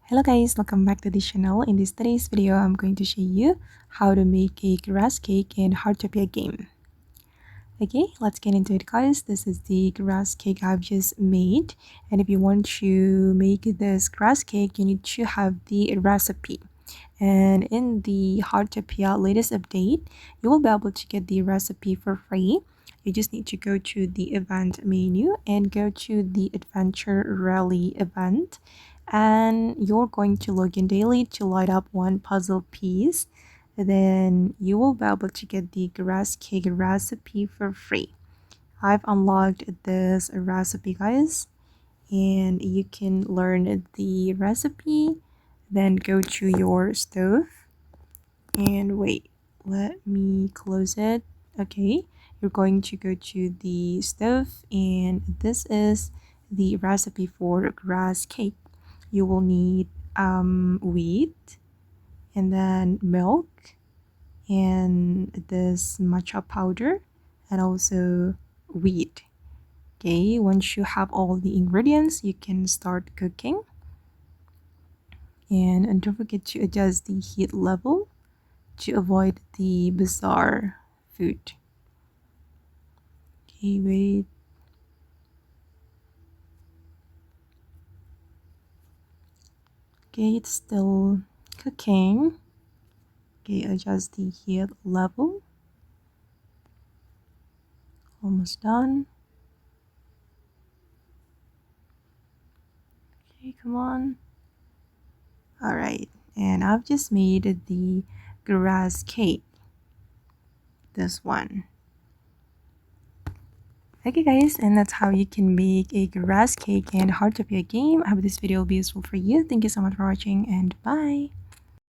Hello guys, welcome back to the channel. In this today's video, I'm going to show you how to make a grass cake in Heartopia game. Okay, let's get into it guys. This is the grass cake I've just made. And if you want to make this grass cake, you need to have the recipe. And in the Heartopia latest update, you will be able to get the recipe for free. You just need to go to the event menu and go to the adventure rally event, and you're going to log in daily to light up one puzzle piece. Then you will be able to get the grass cake recipe for free. I've unlocked this recipe guys, and you can learn the recipe, then go to your stove and wait, let me close it. Okay, you're going to go to the stove, and this is the recipe for grass cake. You will need wheat, and then milk, and this matcha powder, and also wheat. Okay, once you have all the ingredients, you can start cooking. And don't forget to adjust the heat level to avoid the bizarre food. Okay, wait. Okay, it's still cooking. Okay, adjust the heat level. Almost done. Okay, come on. Alright, and I've just made the grass cake. This one. Okay guys, and that's how you can make a grass cake in Heartopia game. I hope this video will be useful for you. Thank you so much for watching, and bye!